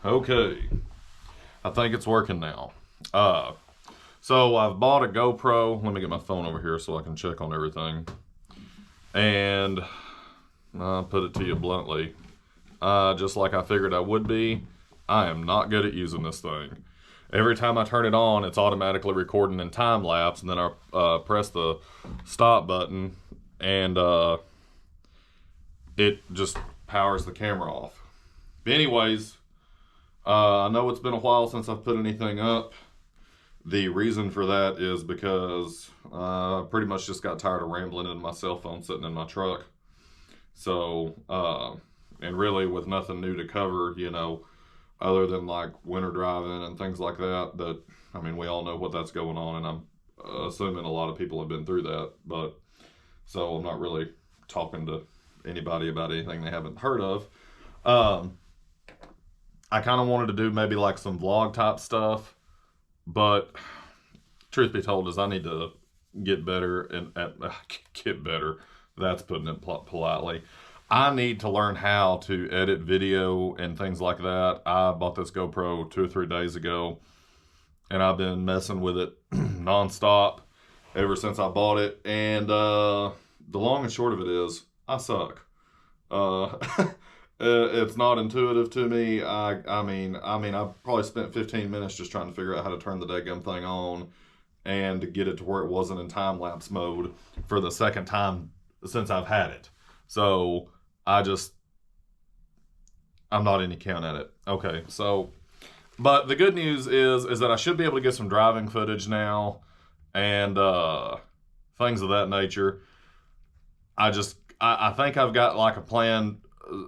Okay, I think it's working now. So I've bought a GoPro. Let me get my phone over here so I can check on everything. And I'll put it to you bluntly, just like I figured I would be, I am not good at using this thing. Every time I turn it on, it's automatically recording in time lapse, and then I press the stop button, and it just powers the camera off. But anyways, I know it's been a while since I've put anything up. The reason for that is because I pretty much just got tired of rambling into my cell phone sitting in my truck. So, and really with nothing new to cover, you know, other than like winter driving and things like that, I mean, we all know what that's going on, and I'm assuming a lot of people have been through that, but so I'm not really talking to anybody about anything they haven't heard of. I kind of wanted to do maybe like some vlog type stuff, but truth be told is I need to get better and get better. That's putting it politely. I need to learn how to edit video and things like that. I bought this GoPro 2 or 3 days ago, and I've been messing with it nonstop ever since I bought it. And the long and short of it is, I suck. It's not intuitive to me. I mean, I probably spent 15 minutes just trying to figure out how to turn the daggum thing on and to get it to where it wasn't in time-lapse mode for the second time since I've had it. So I'm not any count at it. Okay, so, but the good news is that I should be able to get some driving footage now and things of that nature. I think I've got like a plan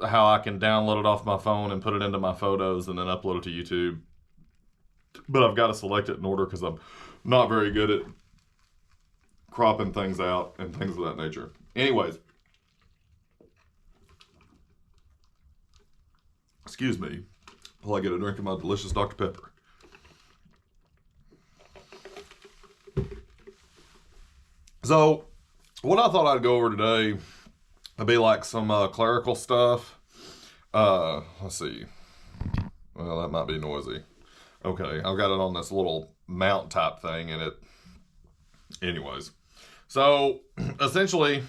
how I can download it off my phone and put it into my photos and then upload it to YouTube. But I've got to select it in order because I'm not very good at cropping things out and things of that nature. Anyways, excuse me while I get a drink of my delicious Dr. Pepper. So, what I thought I'd go over today would be like some clerical stuff. Let's see. Well, that might be noisy. Okay, I've got it on this little mount type thing, and anyways. So, essentially,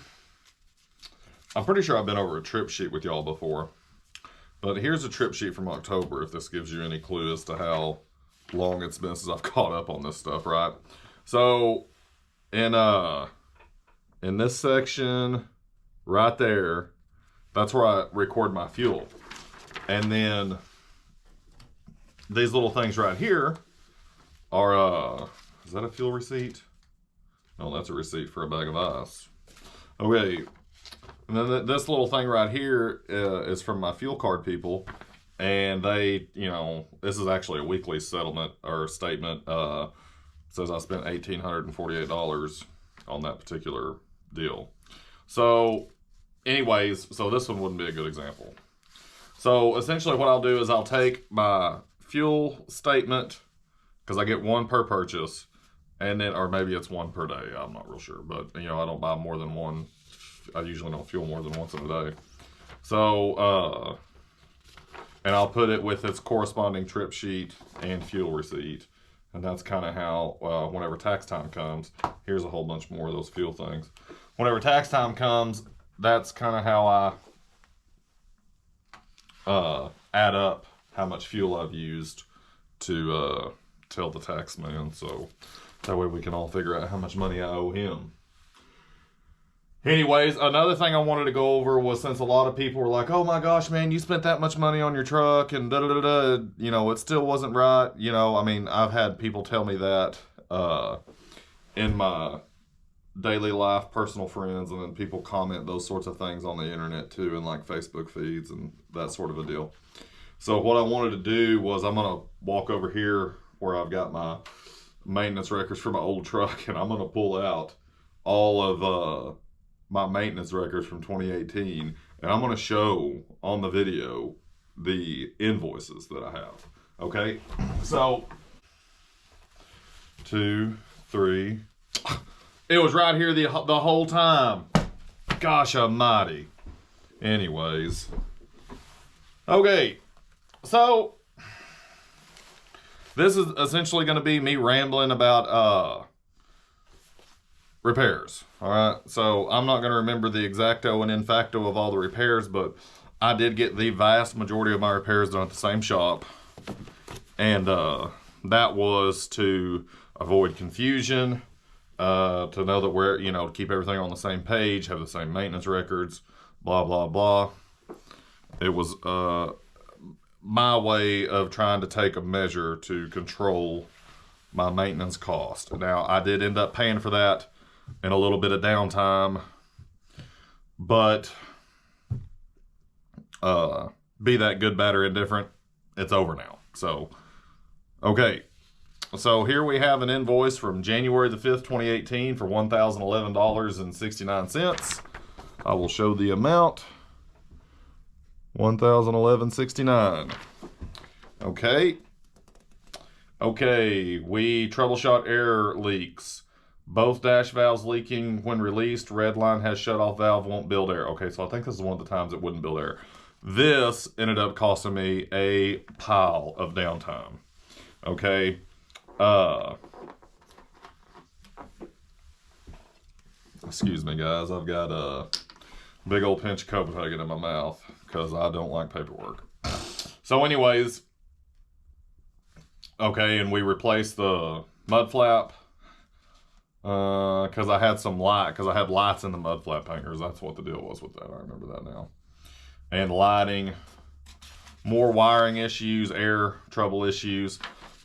I'm pretty sure I've been over a trip sheet with y'all before. But here's a trip sheet from October, if this gives you any clue as to how long it's been since I've caught up on this stuff, right? So, in this section right there, that's where I record my fuel. And then these little things right here are, is that a fuel receipt? No, that's a receipt for a bag of ice. Okay, and then this little thing right here is from my fuel card people, and they, you know, this is actually a weekly settlement or statement. Says I spent $1,848 on that particular deal. So, anyways, so this one wouldn't be a good example. So, essentially what I'll do is I'll take my fuel statement, because I get one per purchase, and then, or maybe it's one per day, I'm not real sure, but, you know, I don't buy more than one. I usually don't fuel more than once in a day. So, and I'll put it with its corresponding trip sheet and fuel receipt. And that's kind of how, whenever tax time comes, here's a whole bunch more of those fuel things. Whenever tax time comes, that's kind of how I add up how much fuel I've used to tell the tax man. So that way we can all figure out how much money I owe him. Anyways, another thing I wanted to go over was, since a lot of people were like, oh my gosh, man, you spent that much money on your truck and da-da-da-da, you know, it still wasn't right. You know, I mean, I've had people tell me that in my daily life, personal friends, and then people comment those sorts of things on the internet too, in like Facebook feeds and that sort of a deal. So what I wanted to do was, I'm going to walk over here where I've got my maintenance records for my old truck, and I'm going to pull out all of my maintenance records from 2018, and I'm going to show on the video the invoices that I have. Okay, so 2, 3. It was right here the whole time. Gosh almighty. Anyways, okay, so this is essentially going to be me rambling about repairs. All right, so I'm not going to remember the exacto and in facto of all the repairs, but I did get the vast majority of my repairs done at the same shop, and that was to avoid confusion, to know that we're, you know, to keep everything on the same page, have the same maintenance records, blah blah blah. It was my way of trying to take a measure to control my maintenance cost. Now, I did end up paying for that in a little bit of downtime, but be that good, bad, or indifferent, it's over now. So, okay. So here we have an invoice from January the 5th, 2018 for $1,011.69. I will show the amount. $1,011.69. Okay. Okay, we troubleshot air leaks. Both dash valves leaking when released. Red line has shut off valve, won't build air. Okay, so I think this is one of the times it wouldn't build air. This ended up costing me a pile of downtime. Okay. Excuse me, guys. I've got a big old pinch of Copenhagen in my mouth because I don't like paperwork. So anyways, okay, and we replaced the mud flap because I had some light, because I had lights in the mud flap hangers. That's what the deal was with that. I remember that now. And lighting, more wiring issues, air trouble issues.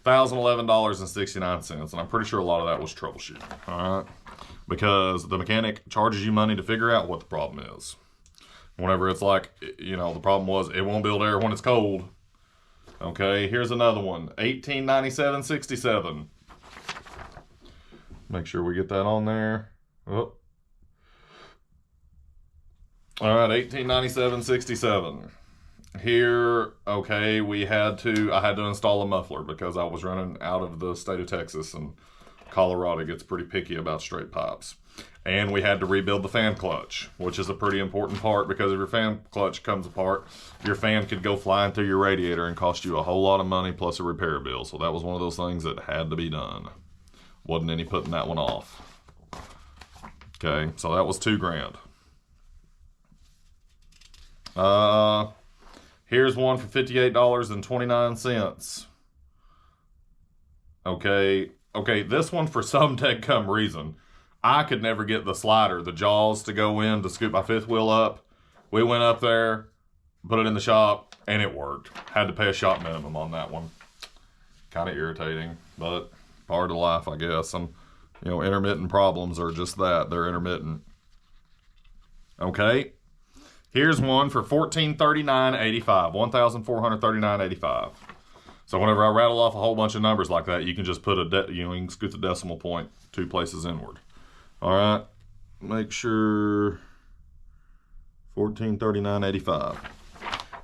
$1,011.69, and I'm pretty sure a lot of that was troubleshooting. All right, because the mechanic charges you money to figure out what the problem is. Whenever it's like, you know, the problem was it won't build air when it's cold. Okay, here's another one, $1897.67. Make sure we get that on there. Oh. All right, $1897.67. Here, okay, I had to install a muffler because I was running out of the state of Texas, and Colorado gets pretty picky about straight pipes. And we had to rebuild the fan clutch, which is a pretty important part, because if your fan clutch comes apart, your fan could go flying through your radiator and cost you a whole lot of money plus a repair bill. So that was one of those things that had to be done. Wasn't any putting that one off. Okay, so that was $2,000. Here's one for $58.29. Okay, this one, for some dead-cum reason, I could never get the slider, the jaws, to go in to scoop my fifth wheel up. We went up there, put it in the shop, and it worked. Had to pay a shop minimum on that one. Kind of irritating, but part of life, I guess. Some, you know, intermittent problems are just that. They're intermittent. Okay. Here's one for $1,439.85. $1,439.85. So whenever I rattle off a whole bunch of numbers like that, you can just put you can scoot the decimal point 2 places inward. All right, make sure $1,439.85.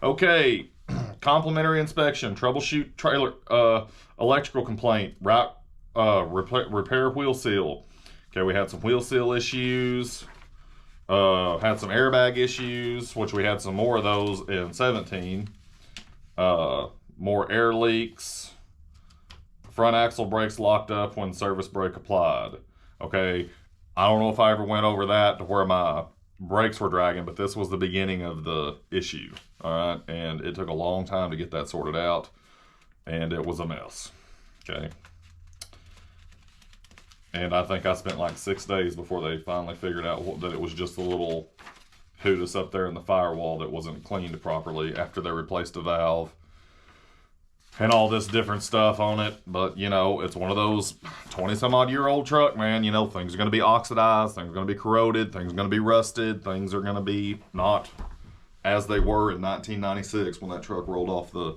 Okay, complimentary inspection, troubleshoot trailer, electrical complaint, repair wheel seal. Okay, we had some wheel seal issues. Had some airbag issues, which we had some more of those in 17. More air leaks. Front axle brakes locked up when service brake applied. Okay, I don't know if I ever went over that to where my brakes were dragging, but this was the beginning of the issue. All right, and it took a long time to get that sorted out, and it was a mess. Okay. And I think I spent like 6 days before they finally figured out that it was just a little hootus up there in the firewall that wasn't cleaned properly after they replaced the valve. And all this different stuff on it. But, you know, it's one of those 20-some-odd-year-old truck, man. You know, things are going to be oxidized. Things are going to be corroded. Things are going to be rusted. Things are going to be not as they were in 1996 when that truck rolled off the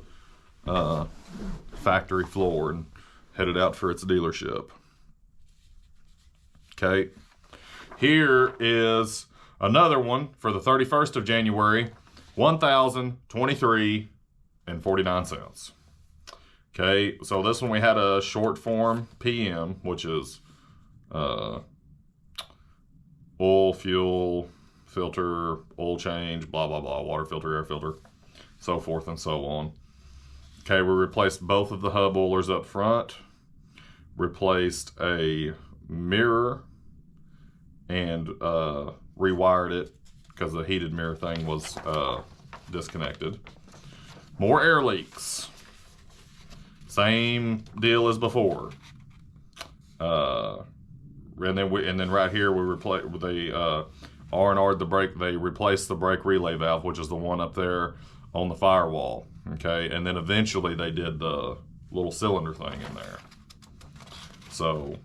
factory floor and headed out for its dealership. Okay, here is another one for the 31st of January, $1,023.49. Okay, so this one we had a short form PM, which is oil, fuel, filter, oil change, blah, blah, blah, water filter, air filter, so forth and so on. Okay, we replaced both of the hub oilers up front, replaced a mirror, and rewired it because the heated mirror thing was disconnected. More air leaks. Same deal as before. And then right here we replaced the R&R'd the brake. They replaced the brake relay valve, which is the one up there on the firewall. Okay, and then eventually they did the little cylinder thing in there. So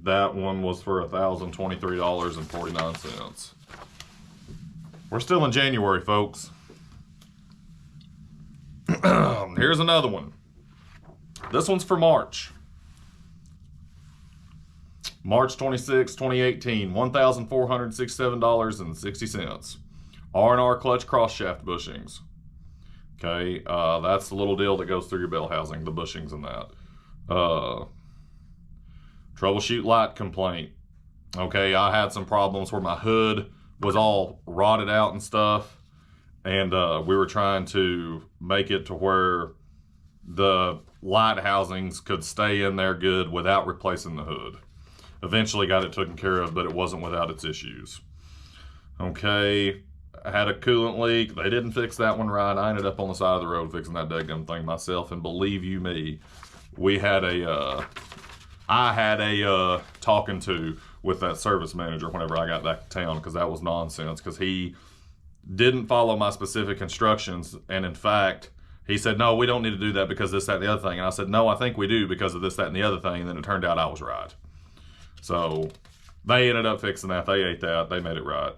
that one was for $1,023.49. We're still in January, folks. Here's another one. This one's for March. March 26, 2018, $1,467.60. R&R clutch cross shaft bushings. Okay, that's the little deal that goes through your bell housing, the bushings and that. Troubleshoot light complaint. Okay, I had some problems where my hood was all rotted out and stuff, and we were trying to make it to where the light housings could stay in there good without replacing the hood. Eventually got it taken care of, but it wasn't without its issues. Okay, I had a coolant leak. They didn't fix that one right. I ended up on the side of the road fixing that daggum thing myself, and believe you me, we had I had a talking to with that service manager whenever I got back to town, because that was nonsense, because he didn't follow my specific instructions, and in fact, he said, no, we don't need to do that because this, that, and the other thing. And I said, no, I think we do because of this, that, and the other thing, and then it turned out I was right. So they ended up fixing that. They ate that. They made it right.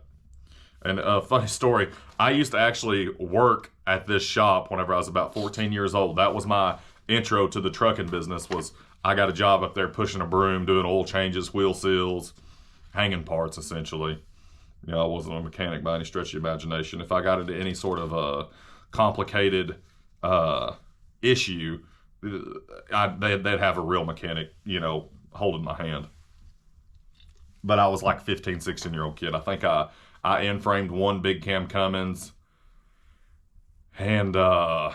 And a funny story, I used to actually work at this shop whenever I was about 14 years old. That was my intro to the trucking business. Was I got a job up there pushing a broom, doing oil changes, wheel seals, hanging parts, essentially. You know, I wasn't a mechanic by any stretch of the imagination. If I got into any sort of a complicated issue, they'd have a real mechanic, you know, holding my hand. But I was like 15, 16-year-old kid. I think I in-framed one big cam Cummins, and that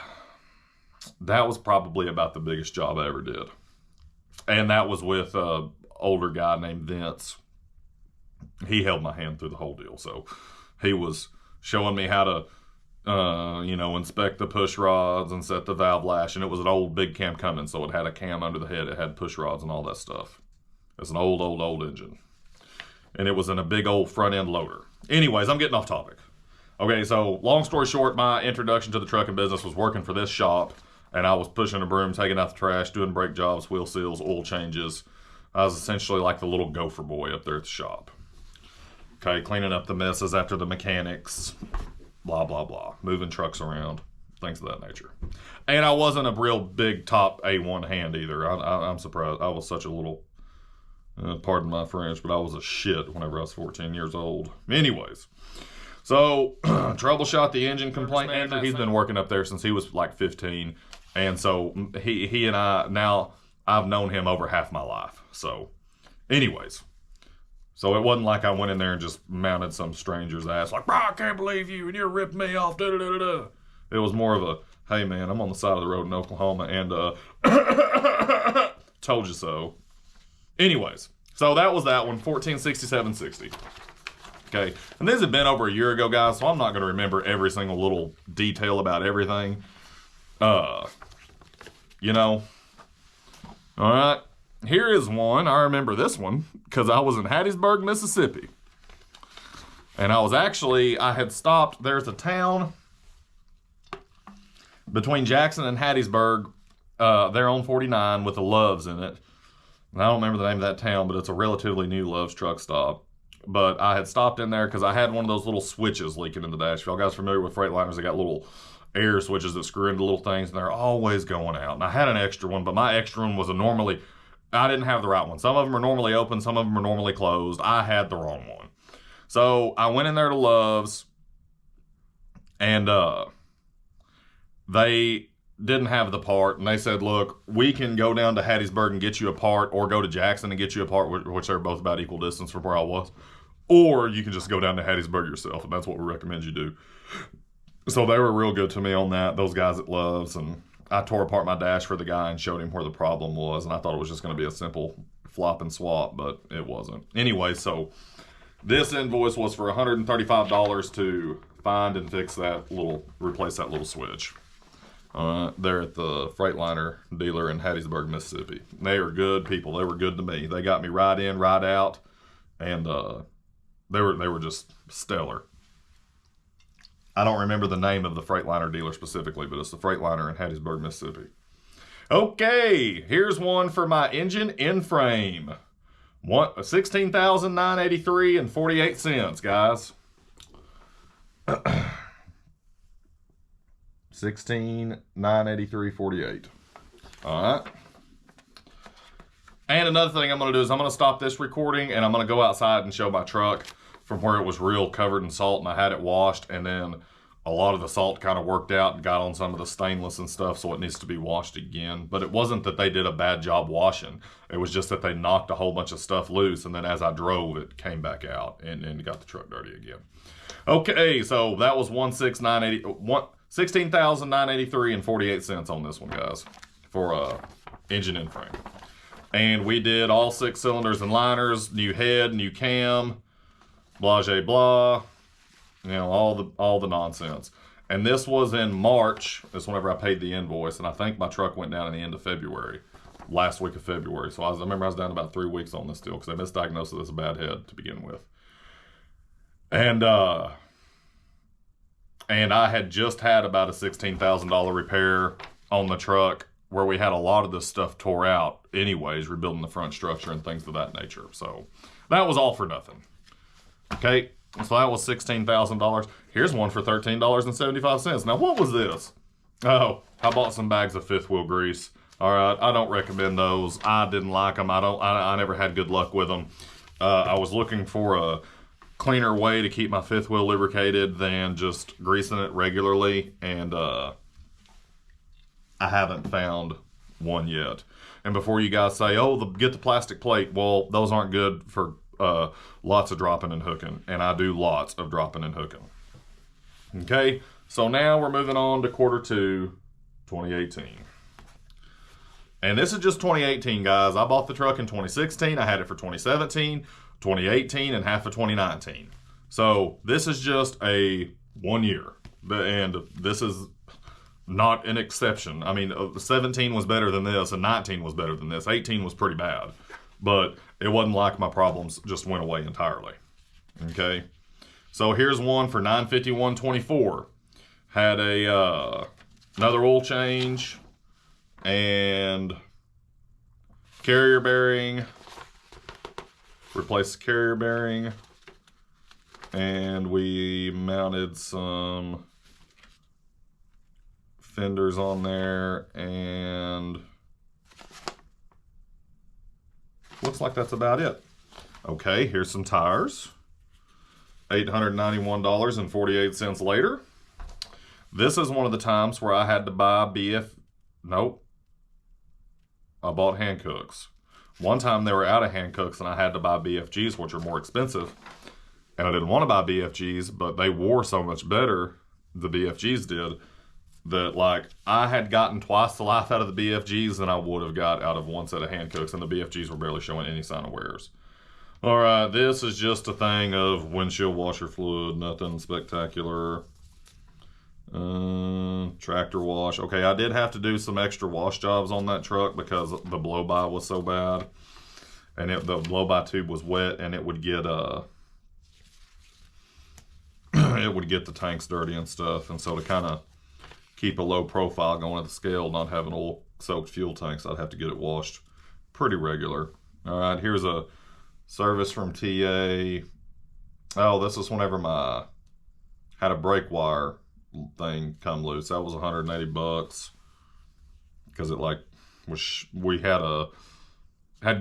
was probably about the biggest job I ever did. And that was with an older guy named Vince. He held my hand through the whole deal. So he was showing me how to, you know, inspect the push rods and set the valve lash. And it was an old big cam Cummins, so it had a cam under the head. It had push rods and all that stuff. It's an old engine. And it was in a big old front end loader. Anyways, I'm getting off topic. Okay, so long story short, my introduction to the trucking business was working for this shop, and I was pushing a broom, taking out the trash, doing brake jobs, wheel seals, oil changes. I was essentially like the little gopher boy up there at the shop. Okay, cleaning up the messes after the mechanics, blah, blah, blah. Moving trucks around, things of that nature. And I wasn't a real big top A1 hand either. I'm surprised. I was such a little... pardon my French, but I was a shit whenever I was 14 years old. Anyways, so troubleshot the engine complaint manager. He's been working up there since he was like 15, and so he and I, now I've known him over half my life. So anyways, so it wasn't like I went in there and just mounted some stranger's ass like, bro, I can't believe you and you're ripping me off. Da, da, da, da. It was more of a, hey man, I'm on the side of the road in Oklahoma and told you so. Anyways, so that was that one, 1467.60. Okay, and this had been over a year ago, guys, so I'm not going to remember every single little detail about everything. You know, all right, here is one. I remember this one because I was in Hattiesburg, Mississippi. And I had stopped, there's a town between Jackson and Hattiesburg, they're on 49 with the Loves in it. And I don't remember the name of that town, but it's a relatively new Love's truck stop. But I had stopped in there because I had one of those little switches leaking in the dash. If y'all guys familiar with Freightliners, they got little air switches that screw into little things, and they're always going out. And I had an extra one, but my extra one was I didn't have the right one. Some of them are normally open, some of them are normally closed. I had the wrong one. So I went in there to Love's, and they didn't have the part, and they said, look, we can go down to Hattiesburg and get you a part, or go to Jackson and get you a part, which are both about equal distance from where I was, or you can just go down to Hattiesburg yourself, and that's what we recommend you do. So they were real good to me on that, those guys at Love's. And I tore apart my dash for the guy and showed him where the problem was. And I thought it was just going to be a simple flop and swap, but it wasn't. Anyway, so this invoice was for $135 to find and fix that replace that little switch. They're at the Freightliner dealer in Hattiesburg, Mississippi. They are good people. They were good to me. They got me right in, right out, and they were just stellar. I don't remember the name of the Freightliner dealer specifically, but it's the Freightliner in Hattiesburg, Mississippi. Okay, here's one for my engine in frame. $16,983 and 48 cents, guys. 16,983.48. All right. And another thing I'm going to do is I'm going to stop this recording and I'm going to go outside and show my truck from where it was real covered in salt and I had it washed, and then a lot of the salt kind of worked out and got on some of the stainless and stuff, so it needs to be washed again. But it wasn't that they did a bad job washing. It was just that they knocked a whole bunch of stuff loose, and then as I drove, it came back out and got the truck dirty again. Okay, so that was 16,983 and 48 cents on this one, guys, for engine and frame. And we did all 6 cylinders and liners, new head, new cam, blah, blah, blah, you know, all the nonsense. And this was in March. That's whenever I paid the invoice, and I think my truck went down in the end of February, last week of February. So I remember I was down about 3 weeks on this deal because they misdiagnosed it as a bad head to begin with. And I had just had about a $16,000 repair on the truck where we had a lot of this stuff tore out anyways, rebuilding the front structure and things of that nature. So that was all for nothing. Okay, so that was $16,000. Here's one for $13.75. Now, what was this? Oh, I bought some bags of fifth wheel grease. All right, I don't recommend those. I didn't like them. I never had good luck with them. I was looking for a cleaner way to keep my fifth wheel lubricated than just greasing it regularly, and I haven't found one yet. And before you guys say, oh, get the plastic plate, well, those aren't good for lots of dropping and hooking, and I do lots of dropping and hooking. Okay, so now we're moving on to Q2 2018. And this is just 2018, guys. I bought the truck in 2016. I had it for 2017, 2018, and half of 2019. So this is just a 1 year. And this is not an exception. I mean, 17 was better than this, and 19 was better than this. 18 was pretty bad. But it wasn't like my problems just went away entirely. Okay? So here's one for $951.24. Had a another oil change and carrier bearing. Replaced the carrier bearing, and we mounted some fenders on there, and looks like that's about it. Okay, here's some tires. $891.48 later. This is one of the times where I had to buy nope. I bought Hancooks. One time they were out of Hancooks and I had to buy BFGs, which are more expensive. And I didn't want to buy BFGs, but they wore so much better, the BFGs did, that like I had gotten twice the life out of the BFGs than I would have got out of one set of Hancooks, and the BFGs were barely showing any sign of wears. All right, this is just a thing of windshield washer fluid, nothing spectacular. Tractor wash. Okay, I did have to do some extra wash jobs on that truck because the blow-by was so bad, and the blow-by tube was wet, and it would get it would get the tanks dirty and stuff. And so to kind of keep a low profile going at the scale, not having oil-soaked fuel tanks, I'd have to get it washed pretty regular. All right, here's a service from TA. Oh, this is whenever had a brake wire thing come loose. That was $180 because it like we had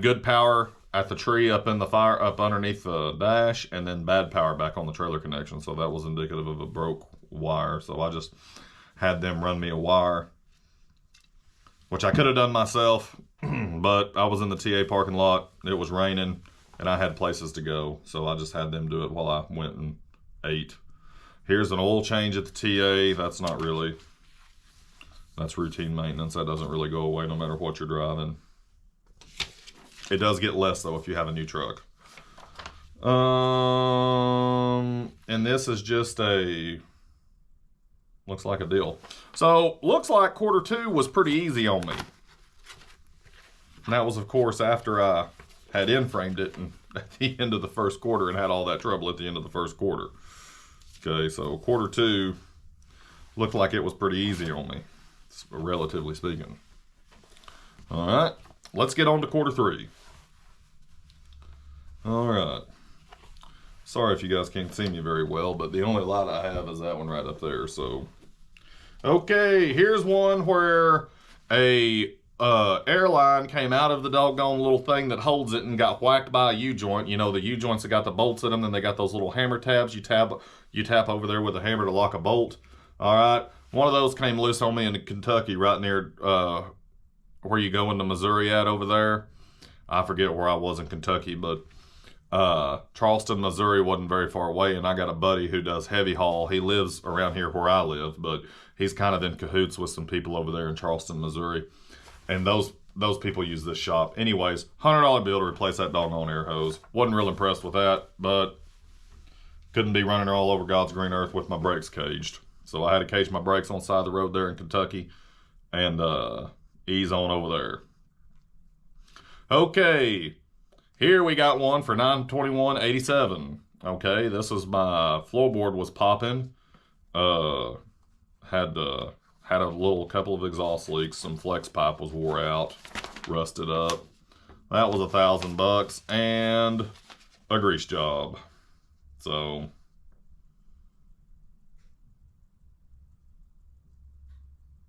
good power at the tree up in the fire up underneath the dash, and then bad power back on the trailer connection. So that was indicative of a broke wire. So I just had them run me a wire, which I could have done myself, but I was in the TA parking lot. It was raining and I had places to go, so I just had them do it while I went and ate. Here's an oil change at the TA. That's not really, that's routine maintenance. That doesn't really go away no matter what you're driving. It does get less though if you have a new truck. And this is just a, looks like a deal. So looks like Q2 was pretty easy on me. And that was of course after I had in-framed it and at the end of the first quarter and had all that trouble at the end of the first quarter. Okay, so Q2 looked like it was pretty easy on me, relatively speaking. All right, let's get on to Q3. All right. Sorry if you guys can't see me very well, but the only light I have is that one right up there, so. Okay, here's one where a airline came out of the doggone little thing that holds it and got whacked by a U-joint. You know, the U-joints that got the bolts in them, then they got those little hammer tabs. You tap over there with a hammer to lock a bolt. All right, one of those came loose on me in Kentucky, right near where you go into Missouri at over there. I forget where I was in Kentucky, but Charleston, Missouri wasn't very far away, and I got a buddy who does heavy haul. He lives around here where I live, but he's kind of in cahoots with some people over there in Charleston, Missouri. And those people use this shop. Anyways, $100 bill to replace that doggone air hose. Wasn't real impressed with that, but couldn't be running all over God's green earth with my brakes caged. So I had to cage my brakes on the side of the road there in Kentucky and ease on over there. Okay, here we got one for $921.87. Okay, this is my floorboard was popping. Had a little couple of exhaust leaks. Some flex pipe was wore out, rusted up. That was $1,000 and a grease job. So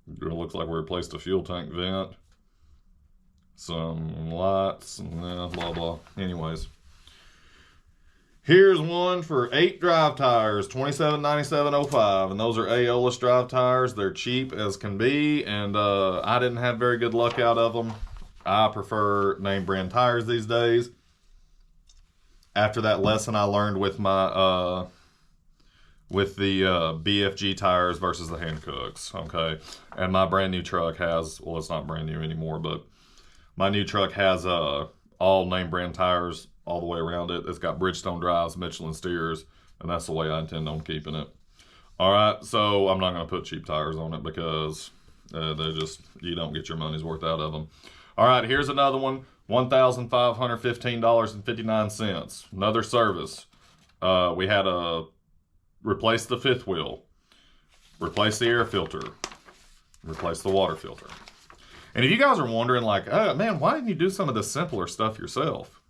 it looks like we replaced a fuel tank vent, some lights, and blah blah. Anyways, here's one for 8 drive tires, $27.97.05, and those are Aeolus drive tires. They're cheap as can be, and I didn't have very good luck out of them. I prefer name brand tires these days. After that lesson I learned with my with the BFG tires versus the Hancooks, okay? And my brand new truck has, well, it's not brand new anymore, but my new truck has all name brand tires all the way around it. It's got Bridgestone drives, Michelin steers, and that's the way I intend on keeping it. All right, so I'm not going to put cheap tires on it because they're just, you don't get your money's worth out of them. All right, here's another one, $1,515.59. Another service. We had to replace the fifth wheel, replace the air filter, replace the water filter. And if you guys are wondering, like, oh, man, why didn't you do some of the simpler stuff yourself?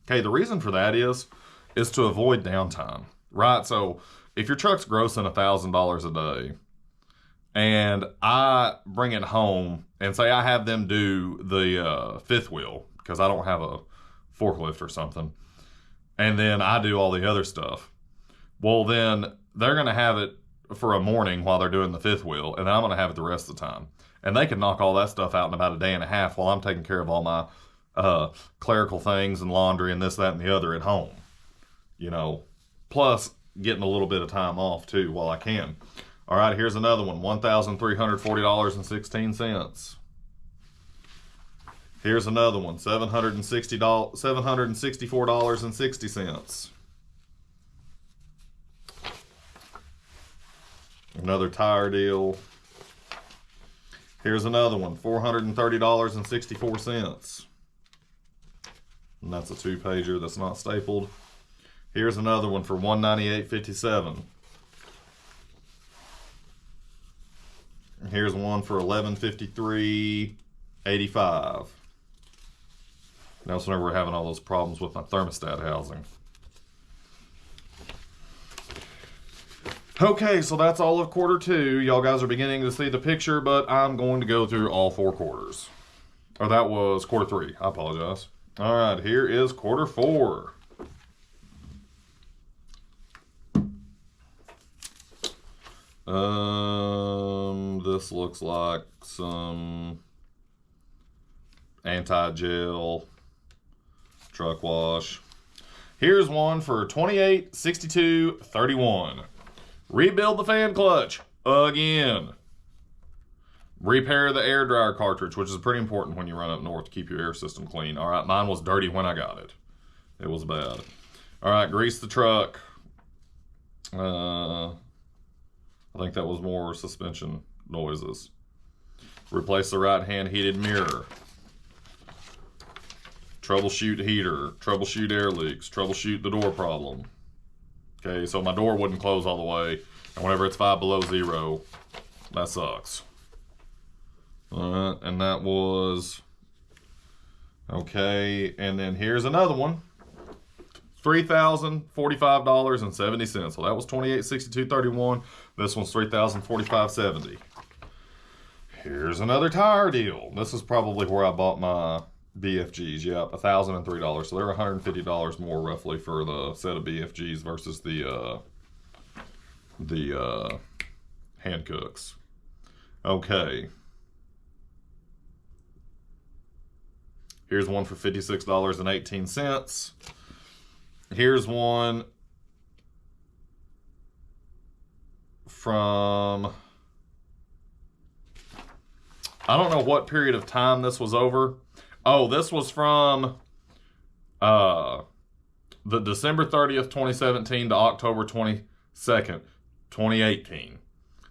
Okay, the reason for that is to avoid downtime, right? So if your truck's grossing $1,000 a day, and I bring it home and say I have them do the fifth wheel because I don't have a forklift or something, and then I do all the other stuff, well, then they're going to have it for a morning while they're doing the fifth wheel, and then I'm going to have it the rest of the time. And they can knock all that stuff out in about a day and a half while I'm taking care of all my clerical things and laundry and this, that, and the other at home. You know, plus getting a little bit of time off too while I can. All right, here's another one, $1,340.16. Here's another one, $764.60. Another tire deal. Here's another one, $430.64. And that's a 2-pager that's not stapled. Here's another one for $198.57. Here's one for $1153.85. That's whenever we're having all those problems with my thermostat housing. Okay, so that's all of Q2. Y'all guys are beginning to see the picture, but I'm going to go through all 4 quarters. Or that was Q3. I apologize. All right, here is Q4. This looks like some anti-gel truck wash. Here's one for $28.62.31. Rebuild the fan clutch again. Repair the air dryer cartridge, which is pretty important when you run up north to keep your air system clean. All right, mine was dirty when I got it. It was bad. All right, grease the truck. I think that was more suspension noises. Replace the right-hand heated mirror. Troubleshoot heater. Troubleshoot air leaks. Troubleshoot the door problem. Okay, so my door wouldn't close all the way. And whenever it's 5 below 0, that sucks. Alright, and that was... Okay, and then here's another one. $3,045.70. So that was $28.62.31. This one's $3,045.70. Here's another tire deal. This is probably where I bought my BFGs. Yep, $1,003. So they're $150 more roughly for the set of BFGs versus the hand cooks. Okay. Here's one for $56.18. Here's one from, I don't know what period of time this was over. Oh, this was from the December 30th, 2017 to October 22nd, 2018.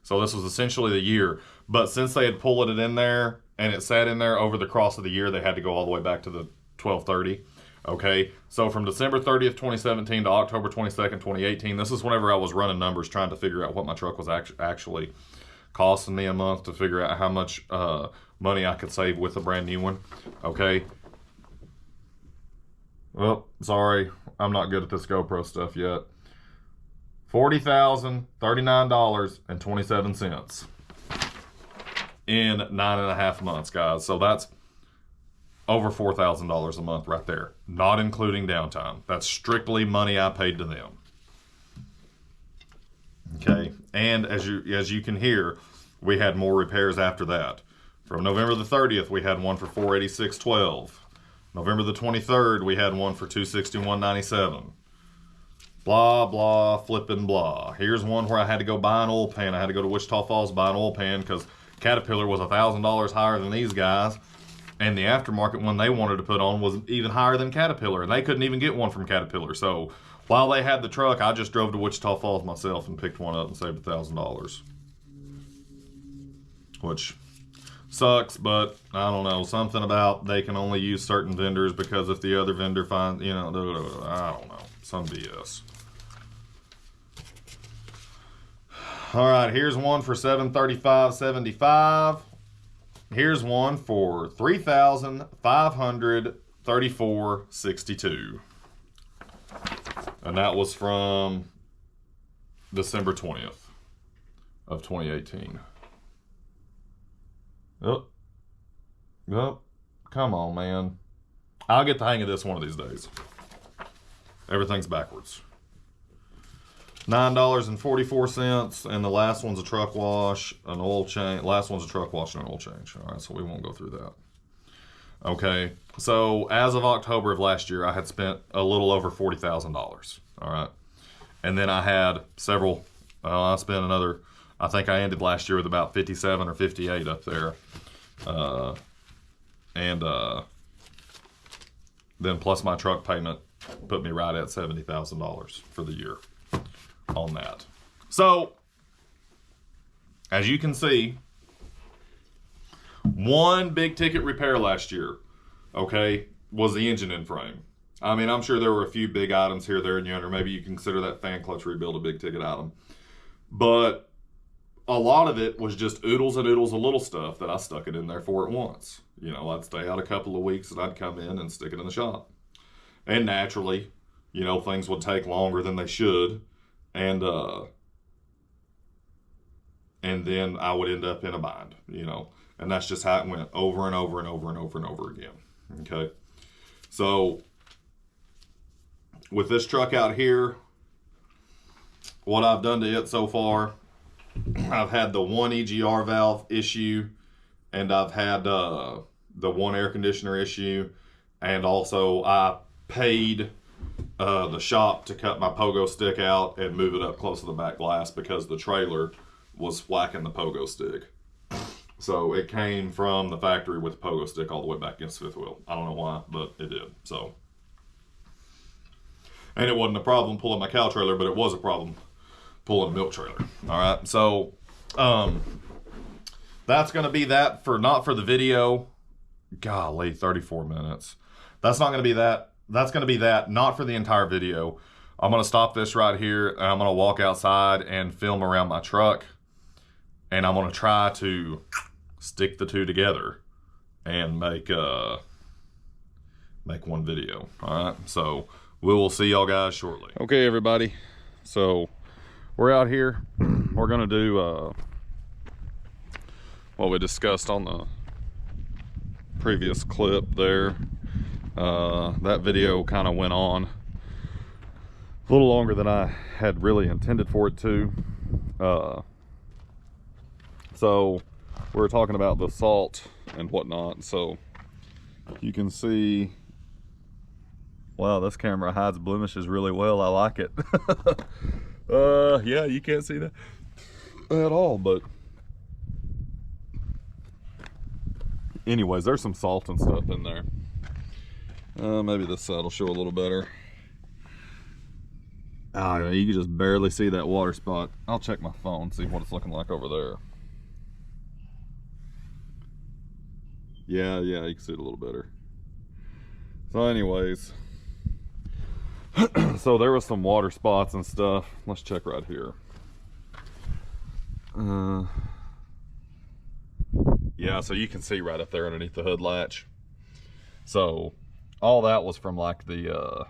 So this was essentially the year. But since they had pulled it in there and it sat in there over the course of the year, they had to go all the way back to the 12/30. Okay, so from December 30th, 2017 to October 22nd, 2018, this is whenever I was running numbers trying to figure out what my truck was actually costing me a month to figure out how much money I could save with a brand new one. Okay. Well, sorry, I'm not good at this GoPro stuff yet. $40,039.27 in 9.5 months, guys. So that's over $4,000 a month right there, not including downtime. That's strictly money I paid to them. Okay, and as you can hear, we had more repairs after that. From November the 30th, we had one for $486.12. November the 23rd, we had one for $261.97. Blah, blah, flippin' blah. Here's one where I had to go buy an oil pan. I had to go to Wichita Falls buy an oil pan because Caterpillar was $1,000 higher than these guys. And the aftermarket one they wanted to put on was even higher than Caterpillar. And they couldn't even get one from Caterpillar. So while they had the truck, I just drove to Wichita Falls myself and picked one up and saved $1,000. Which sucks, but I don't know. Something about they can only use certain vendors because if the other vendor finds, I don't know. Some BS. All right, here's one for $735.75. Here's one for $3,534.62. And that was from December 20th of 2018. Oh, come on, man. I'll get the hang of this one of these days. Everything's backwards. $9.44, and the last one's a truck wash, an oil change. Last one's a truck wash and an oil change. All right, so we won't go through that. Okay, so as of October of last year, I had spent a little over $40,000. All right, and then I had several. I spent another. I think I ended last year with about 57 or 58 up there, then plus my truck payment put me right at $70,000 for the year on that. So, as you can see, one big ticket repair last year, okay, was the engine and frame. I mean, I'm sure there were a few big items here, there, and yonder. Maybe you consider that fan clutch rebuild a big ticket item. But a lot of it was just oodles and oodles of little stuff that I stuck it in there for at once. I'd stay out a couple of weeks and I'd come in and stick it in the shop. And naturally, things would take longer than they should. And then I would end up in a bind, and that's just how it went over and over and over and over and over again. Okay. So with this truck out here, what I've done to it so far, I've had the one EGR valve issue, and I've had the one air conditioner issue, and also I paid the shop to cut my pogo stick out and move it up close to the back glass because the trailer was whacking the pogo stick. So it came from the factory with the pogo stick all the way back against the fifth wheel. I don't know why, but it did. So, and it wasn't a problem pulling my cow trailer, but it was a problem pulling a milk trailer. All right, so that's gonna be that for not for the video. Golly, 34 minutes. That's not gonna be that. That's gonna be that not for the entire video. I'm gonna stop this right here, and I'm gonna walk outside and film around my truck, and I'm gonna try to stick the two together and make one video. All right, so we will see y'all guys shortly. Okay, everybody, so we're out here. We're gonna do what we discussed on the previous clip there. That video kind of went on a little longer than I had really intended for it to. So we were talking about the salt and whatnot. So you can see, wow, this camera hides blemishes really well. I like it. Yeah, you can't see that at all, but anyways, there's some salt and stuff in there. Maybe this side will show a little better. Oh, you can just barely see that water spot. I'll check my phone, see what it's looking like over there. Yeah, you can see it a little better. So anyways, so there was some water spots and stuff. Let's check right here. Yeah, so you can see right up there underneath the hood latch. So all that was from like the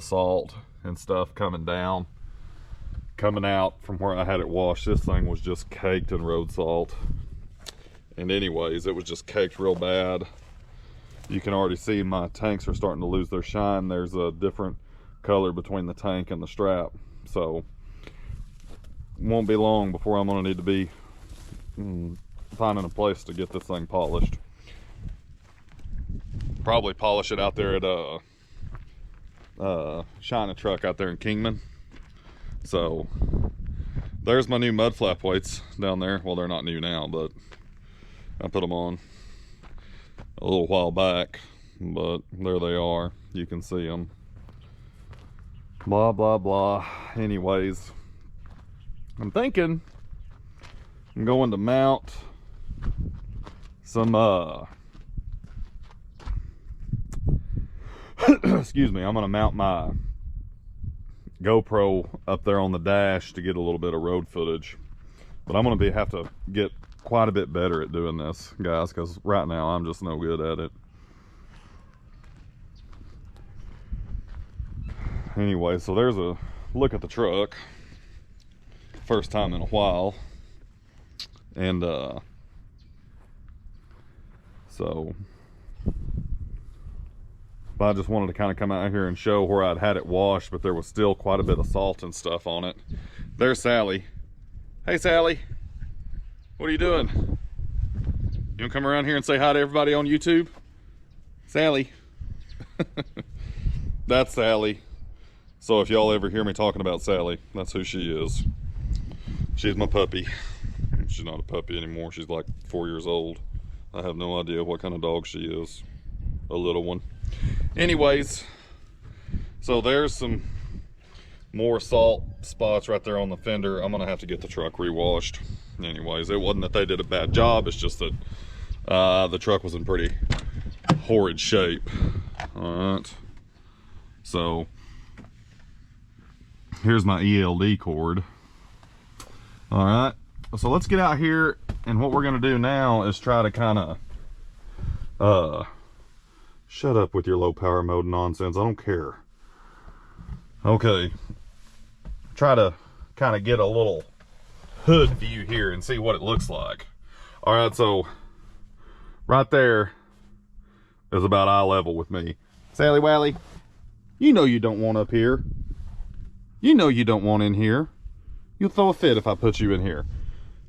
salt and stuff coming down, coming out from where I had it washed. This thing was just caked in road salt. And anyways, it was just caked real bad. You can already see my tanks are starting to lose their shine. There's a different color between the tank and the strap. So won't be long before I'm gonna need to be finding a place to get this thing polished. Probably polish it out there at Shine a Truck out there in Kingman. So there's my new mud flap weights down there. Well, they're not new now, but I put them on a little while back, but there they are. You can see them. Blah, blah, blah. Anyways, I'm thinking I'm going to mount some, excuse me, I'm going to mount my GoPro up there on the dash to get a little bit of road footage. But I'm going to have to get quite a bit better at doing this, guys, because right now I'm just no good at it. Anyway, so there's a look at the truck. First time in a while. And so I just wanted to kind of come out here and show where I'd had it washed, but there was still quite a bit of salt and stuff on it. There's Sally. Hey, Sally. What are you doing? You wanna come around here and say hi to everybody on YouTube? Sally. That's Sally. So if y'all ever hear me talking about Sally, that's who she is. She's my puppy. She's not a puppy anymore. She's like 4 years old. I have no idea what kind of dog she is. A little one. Anyways, so there's some more salt spots right there on the fender. I'm gonna have to get the truck re-washed. Anyways, it wasn't that they did a bad job, it's just that the truck was in pretty horrid shape. All right, so here's my ELD cord. All right, so let's get out here, and what we're gonna do now is try to kind of shut up with your low power mode nonsense. I don't care. Okay, try to kind of get a little hood view here and see what it looks like. All right, so right there is about eye level with me. Sally Wally, you know you don't want up here. You know you don't want in here. You'll throw a fit if I put you in here.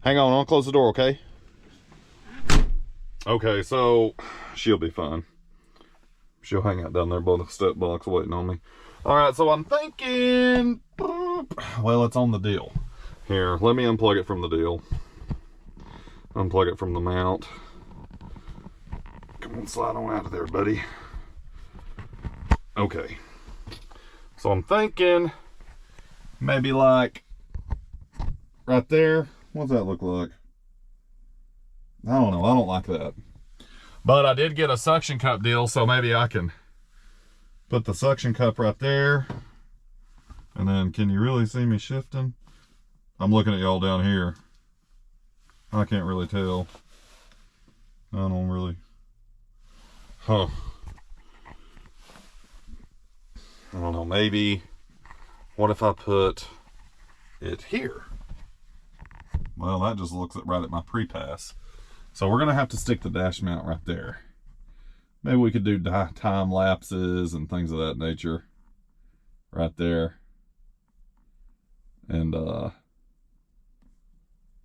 Hang on, I'll close the door, okay? Okay, so she'll be fine. She'll hang out down there by the step box waiting on me. All right, so I'm thinking, well, it's on the deal. Here, let me unplug it from the deal. Unplug it from the mount. Come on, slide on out of there, buddy. Okay. So I'm thinking maybe like right there. What's that look like? I don't know. I don't like that. But I did get a suction cup deal, so maybe I can put the suction cup right there. And then, can you really see me shifting? I'm looking at y'all down here. I can't really tell. I don't really. Huh. I don't know, maybe. What if I put it here? Well, that just looks right at my pre-pass. So we're gonna have to stick the dash mount right there. Maybe we could do time lapses and things of that nature right there. And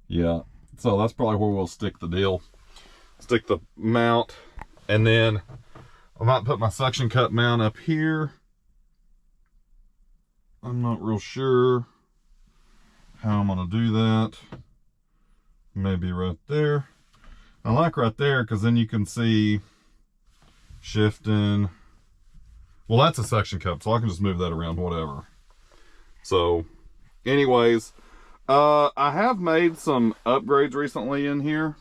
yeah, so that's probably where we'll stick the deal. Stick the mount, and then I might put my suction cup mount up here. I'm not real sure how I'm gonna do that. Maybe right there. I like right there because then you can see shifting. Well, that's a suction cup, so I can just move that around, whatever. So anyways, I have made some upgrades recently in here.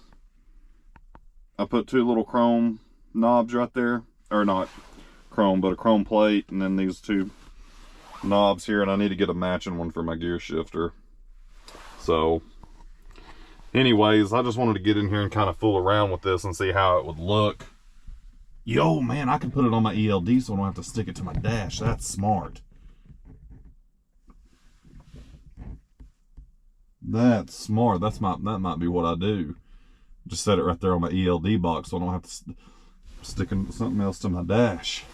I put 2 little chrome knobs right there, or not chrome, but a chrome plate, and then these 2 knobs here, and I need to get a matching one for my gear shifter. So anyways, I just wanted to get in here and kind of fool around with this and see how it would look. Yo, man, I can put it on my ELD so I don't have to stick it to my dash. That's smart. That's smart. That might be what I do. Just set it right there on my ELD box so I don't have to stick something else to my dash.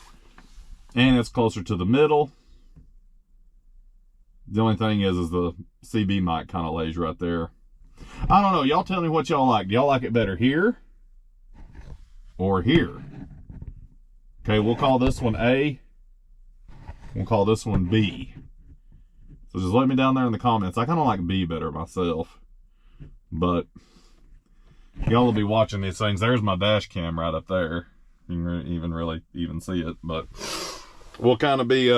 And it's closer to the middle. The only thing is the CB mic kind of lays right there. I don't know. Y'all tell me what y'all like. Do y'all like it better here or here? Okay, we'll call this one A. We'll call this one B. So just let me down there in the comments. I kind of like B better myself. But y'all will be watching these things. There's my dash cam right up there. You can really see it. But we'll kind of be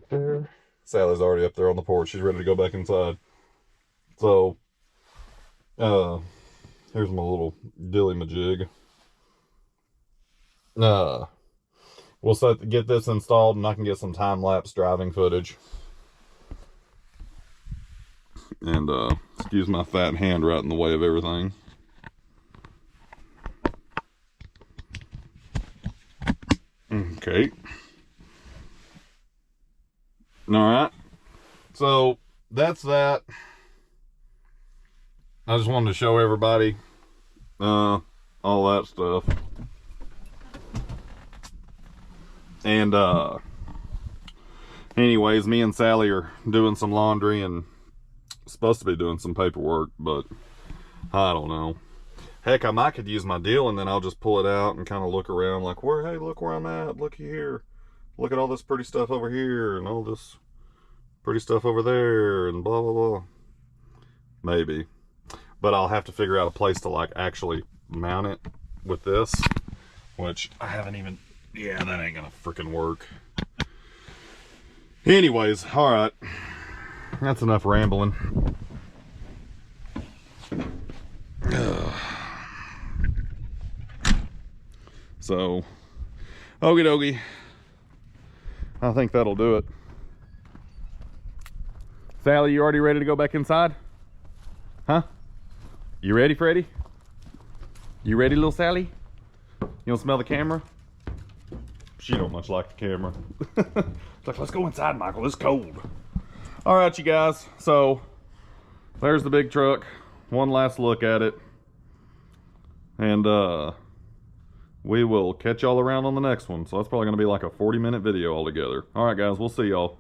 there. Sally's already up there on the porch. She's ready to go back inside. So here's my little dilly-majig. We'll get this installed, and I can get some time-lapse driving footage. And excuse my fat hand right in the way of everything. Okay. Alright. So that's that. I just wanted to show everybody all that stuff. And anyways, me and Sally are doing some laundry and supposed to be doing some paperwork, but I don't know. Heck, I might could use my deal and then I'll just pull it out and kind of look around like, hey, look where I'm at. Looky here. Look at all this pretty stuff over here and all this pretty stuff over there and blah, blah, blah. Maybe. But I'll have to figure out a place to like actually mount it with this, which I haven't even, yeah, that ain't gonna freaking work. Anyways, all right. That's enough rambling. So, okie dokie. I think that'll do it. Sally, you already ready to go back inside? Huh? You ready, Freddie? You ready, little Sally? You don't smell the camera? She don't much like the camera. It's like, let's go inside, Michael. It's cold. All right, you guys. So, there's the big truck. One last look at it. And, we will catch y'all around on the next one. So that's probably going to be like a 40-minute video altogether. All right, guys. We'll see y'all.